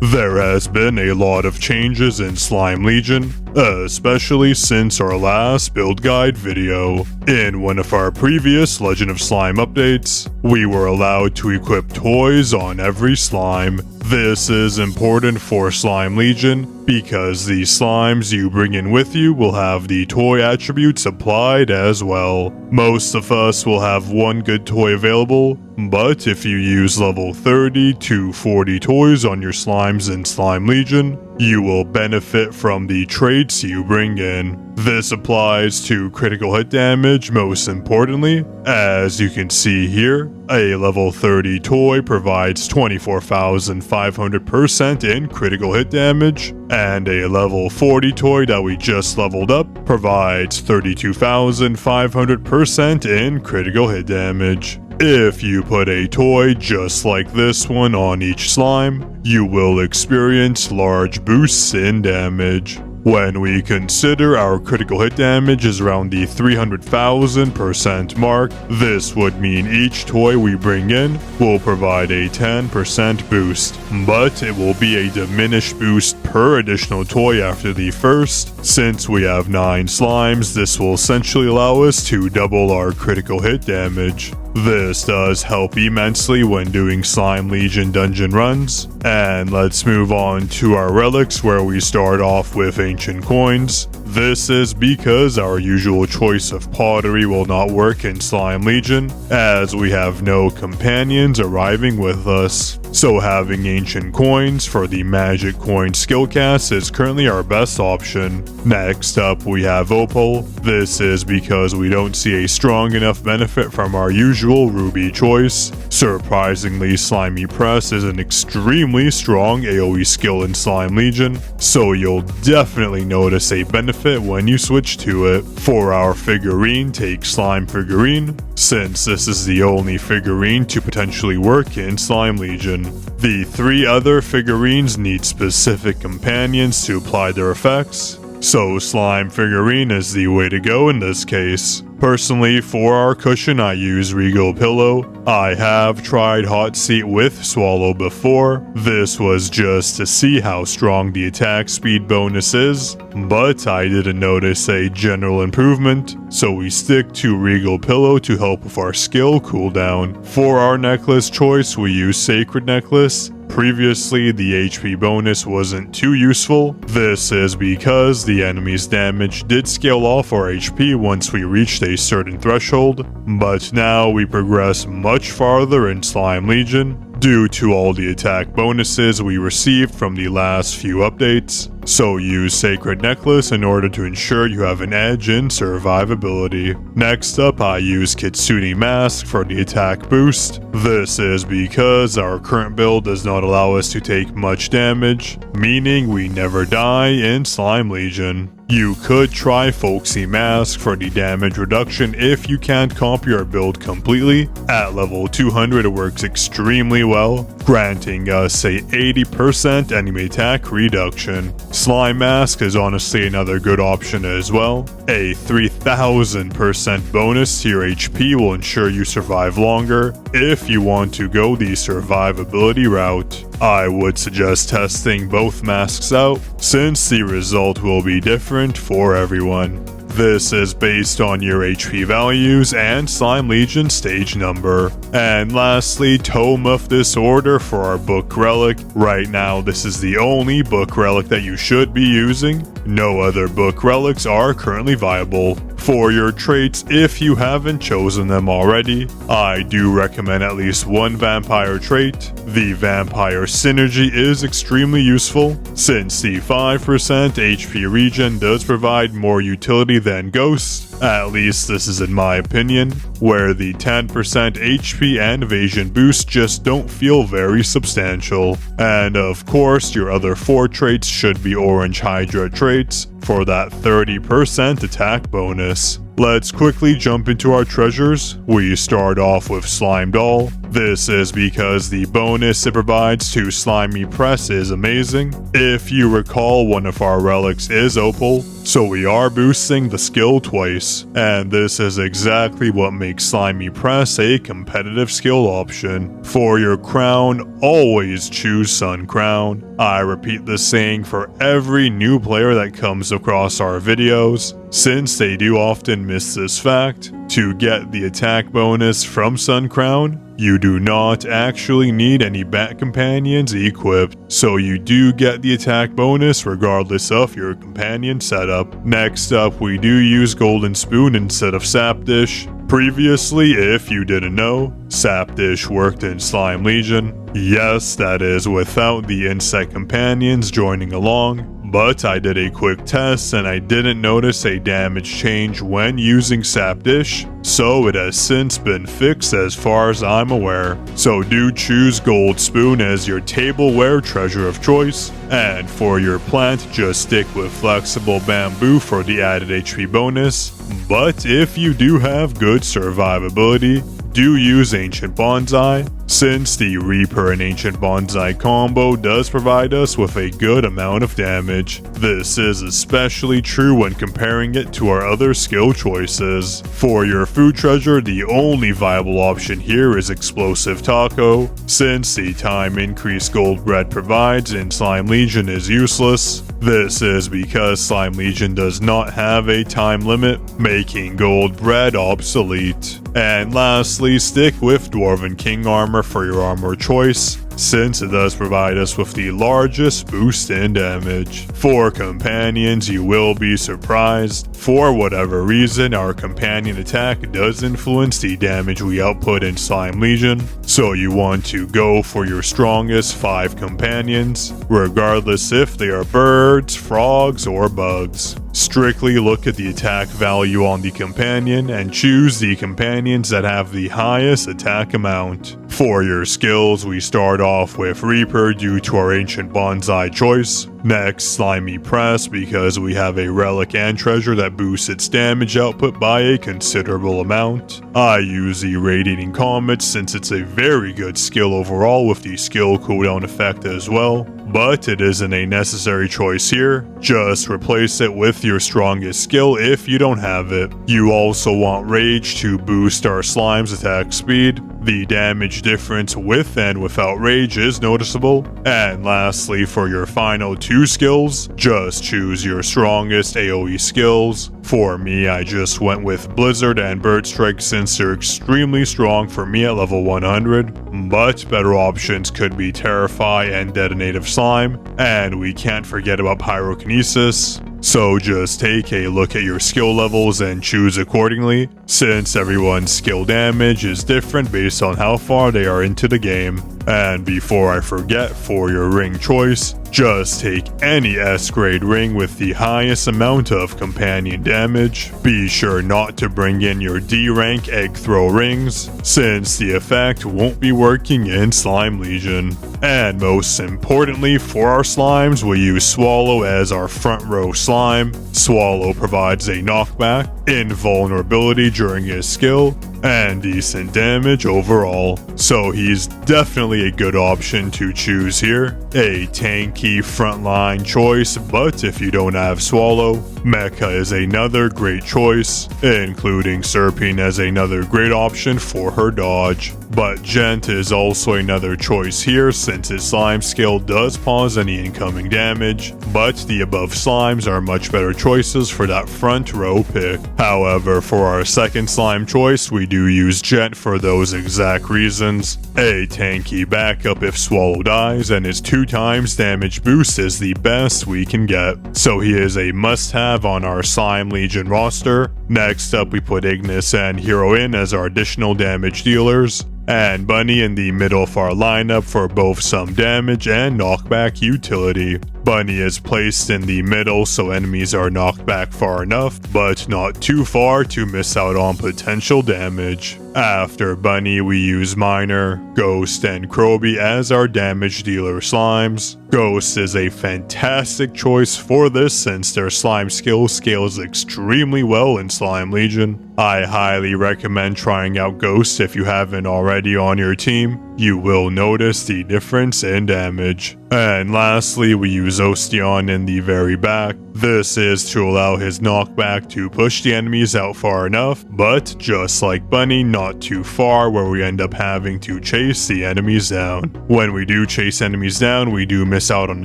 There has been a lot of changes in Slime Legion, especially since our last build guide video. In one of our previous Legend of Slime updates, we were allowed to equip toys on every slime. This is important for Slime Legion because the slimes you bring in with you will have the toy attributes applied as well. Most of us will have one good toy available, but if you use level 30 to 40 toys on your slimes in Slime Legion, you will benefit from the traits you bring in. This applies to critical hit damage most importantly. As you can see here, a level 30 toy provides 24,500% in critical hit damage, and a level 40 toy that we just leveled up provides 32,500% in critical hit damage. If you put a toy just like this one on each slime, you will experience large boosts in damage. When we consider our critical hit damage is around the 300,000% mark, this would mean each toy we bring in will provide a 10% boost, but it will be a diminished boost per additional toy after the first. Since we have 9 slimes, this will essentially allow us to double our critical hit damage. This does help immensely when doing Slime Legion dungeon runs. And let's move on to our relics, where we start off with ancient coins. This is because our usual choice of pottery will not work in Slime Legion, as we have no companions arriving with us. So having ancient coins for the magic coin skill cast is currently our best option. Next up we have opal. This is because we don't see a strong enough benefit from our usual ruby choice. Surprisingly, slimy press is an extremely strong AoE skill in Slime Legion, so you'll definitely notice a benefit when you switch to it. For our figurine, take slime figurine, since this is the only figurine to potentially work in Slime Legion. The 3 other figurines need specific companions to apply their effects, so slime figurine is the way to go in this case. Personally, for our cushion I use Regal Pillow. I have tried Hot Seat with Swallow before. This was just to see how strong the attack speed bonus is, but I didn't notice a general improvement, so we stick to Regal Pillow to help with our skill cooldown. For our necklace choice, we use Sacred Necklace. Previously, the HP bonus wasn't too useful. This is because the enemy's damage did scale off our HP once we reached a certain threshold, but now we progress much farther in Slime Legion due to all the attack bonuses we received from the last few updates. So use Sacred Necklace in order to ensure you have an edge in survivability. Next up, I use Kitsune Mask for the attack boost. This is because our current build does not allow us to take much damage, meaning we never die in Slime Legion. You could try Folksy Mask for the damage reduction if you can't comp your build completely. At level 200 it works extremely well, granting us a 80% enemy attack reduction. Slime Mask is honestly another good option as well. A 3000% bonus to your HP will ensure you survive longer if you want to go the survivability route. I would suggest testing both masks out, since the result will be different for everyone. This is based on your HP values and Slime Legion stage number. And lastly, Tome of Disorder for our book relic. Right now, this is the only book relic that you should be using. No other book relics are currently viable. For your traits, if you haven't chosen them already, I do recommend at least one vampire trait. The vampire synergy is extremely useful, since the 5% HP regen does provide more utility than ghost. At least this is in my opinion, where the 10% HP and evasion boost just don't feel very substantial. And of course, your other 4 traits should be Orange Hydra traits for that 30% attack bonus. Let's quickly jump into our treasures. We start off with Slime Doll. This is because the bonus it provides to Slimy Press is amazing. If you recall, one of our relics is Opal, so we are boosting the skill twice, and this is exactly what makes Slimy Press a competitive skill option. For your crown, always choose Sun Crown. I repeat this saying for every new player that comes across our videos, since they do often miss this fact. To get the attack bonus from Sun Crown, you do not actually need any bat companions equipped, so you do get the attack bonus regardless of your companion setup. Next up, we do use Golden Spoon instead of Sap Dish. Previously, if you didn't know, Sap Dish worked in Slime Legion. Yes, that is without the insect companions joining along. But I did a quick test and I didn't notice a damage change when using Sap Dish, so it has since been fixed as far as I'm aware. So do choose Gold Spoon as your tableware treasure of choice, and for your plant just stick with Flexible Bamboo for the added HP bonus. But if you do have good survivability, do use Ancient Bonsai, since the Reaper and Ancient Bonsai combo does provide us with a good amount of damage. This is especially true when comparing it to our other skill choices. For your food treasure, the only viable option here is Explosive Taco, since the time increase Gold Bread provides in Slime Legion is useless. This is because Slime Legion does not have a time limit, making Gold Bread obsolete. And lastly, stick with Dwarven King Armor for your armor choice, since it does provide us with the largest boost in damage. For companions, you will be surprised. For whatever reason, our companion attack does influence the damage we output in Slime Legion, so you want to go for your strongest 5 companions, regardless if they are birds, frogs, or bugs. Strictly look at the attack value on the companion and choose the companions that have the highest attack amount. For your skills, we start off with Reaper due to our Ancient Bonsai choice. Next, Slimy Press because we have a relic and treasure that boosts its damage output by a considerable amount. I use the Radiating Comet since it's a very good skill overall with the skill cooldown effect as well, but it isn't a necessary choice here. Just replace it with your strongest skill if you don't have it. You also want Rage to boost our slime's attack speed. The damage difference with and without Rage is noticeable. And lastly, for your final 2 skills, just choose your strongest AoE skills. For me, I just went with Blizzard and Bird Strike since they're extremely strong for me at level 100, but better options could be Terrify and Detonative Slime, and we can't forget about Pyrokinesis. So just take a look at your skill levels and choose accordingly, since everyone's skill damage is different based on how far they are into the game. And before I forget, for your ring choice, just take any S-grade ring with the highest amount of companion damage. Be sure not to bring in your D-rank egg throw rings, since the effect won't be working in Slime Legion. And most importantly, for our slimes, we use Swallow as our front row slime. Swallow provides a knockback, invulnerability during his skill, and decent damage overall, so he's definitely a good option to choose here. A tanky frontline choice, but if you don't have Swallow, Mecha is another great choice, including Serpine as another great option for her dodge. But Gent is also another choice here since his slime skill does pause any incoming damage, but the above slimes are much better choices for that front row pick. However, for our second slime choice, we do use Gent for those exact reasons. A tanky backup if Swallow dies, and his 2 times damage boost is the best we can get, so he is a must-have on our Slime Legion roster. Next up, we put Ignis and Heroine as our additional damage dealers, and Bunny in the middle of our lineup for both some damage and knockback utility. Bunny is placed in the middle so enemies are knocked back far enough, but not too far to miss out on potential damage. After Bunny, we use Miner, Ghost, and Kroby as our damage dealer slimes. Ghost is a fantastic choice for this since their slime skill scales extremely well in Slime Legion. I highly recommend trying out Ghost if you haven't already on your team. You will notice the difference in damage. And lastly, we use Ostion in the very back. This is to allow his knockback to push the enemies out far enough, but just like Bunny, not too far where we end up having to chase the enemies down. When we do chase enemies down, we do miss out on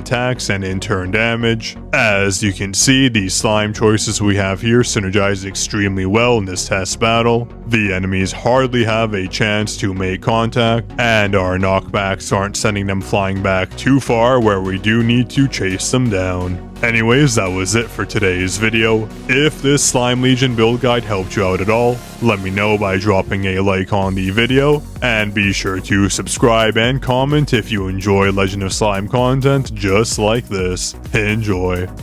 attacks and in turn damage. As you can see, the slime choices we have here synergize extremely well in this test battle. The enemies hardly have a chance to make contact, and our knockbacks aren't sending them flying back too far where we do need to chase them down. Anyways, that was it for today's video. If this Slime Legion build guide helped you out at all, let me know by dropping a like on the video, and be sure to subscribe and comment if you enjoy Legend of Slime content just like this. Enjoy!